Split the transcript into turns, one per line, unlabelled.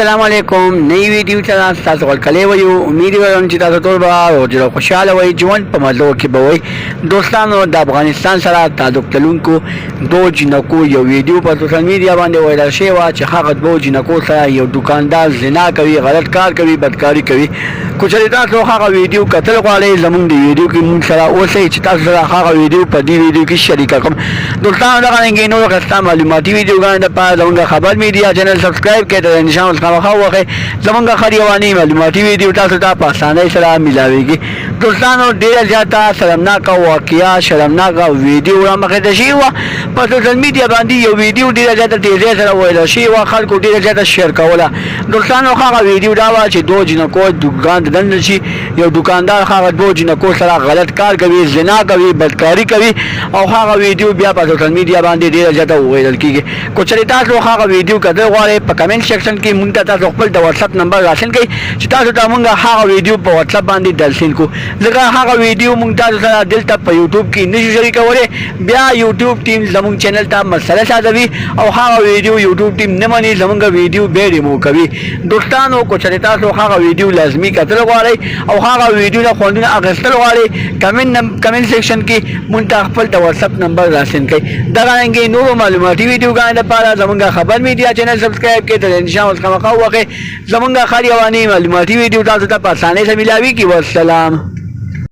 السلام علیکم نئی ویډیو چې تاسو ورکړلې وي امید لرم چې تاسو ټول به او خوشاله وئ ژوند په مزو کې به وئ دوستانو د افغانستان سره تعلق لرونکو دوه جنکو یو ویډیو په سوشل میډیا باندې وایرل شوی و چې هغه دوه جنکو سره یو دکاندار زنا کوي غلط کار کوي بدکاری کوي کوچري تاسو هغه ویډیو کتل غواړئ زموږ د ویډیو کې موږ سره اوسئ چې تاسو سره هغه ویډیو په دې ویډیو کې شریک کړم دوستانو دا غواړم نو غوښتم معلوماتي ویډیوګانې لپاره زموږ خبر میډیا چینل سبسکرایب کړئ د نشان خامخا وخه زمونږه خریوانی معلوماتي ویډیو تاسو ته په اسانۍ سره ملاويږي دوستانو ډیر زیاته شرمناک واقعیا شرمناک ویډیو را مخه د شی و په سوشل میډیا باندې یو ویډیو ډیر زیاته تیزه سره وایرل شي او خلکو ډیر زیاته شیر کوله دوستانو هغه ویډیو دا و چې دوه جنکو دکان دند شي یو دکاندار هغه دوه جنکو سره غلط کار کوي زنا کوي بدکاری کوي او هغه ویډیو بیا په سوشل میډیا باندې ډیر زیاته وایرل کیږي کوچري تاسو هغه ویډیو کده غواړئ په کمنټ سیکشن کې مونږ ته تاسو خپل د واتس اپ نمبر راشن کړئ چې تاسو ته مونږ هغه ویډیو په واتس اپ باندې درسین کو لکه هغه ویډیو مونږ تاسو سره دلته په یوټیوب کې نشو شریکولی بیا یوټیوب ټیم زموږ چینل ته مسله سازوي او هغه ویډیو یوټیوب ټیم نه مني زموږ ویډیو به ریموو کوي دوستانو کوچري تاسو هغه ویډیو لازمي کتل غواړئ او هغه ویډیو نه خوندونه اخیستل غواړئ کمنټ سیکشن کې مونږ ته خپل د واتس اپ نمبر راشن کړئ دغه رنګه نورو معلوماتي ویډیوګانو لپاره زموږ خبر میډیا چینل سبسکرایب کړئ د نشان خامخا وخه زمونږه خریوانی معلوماتي ویډیو تاسو ته په اسانۍ سره ملاوي کی والسلام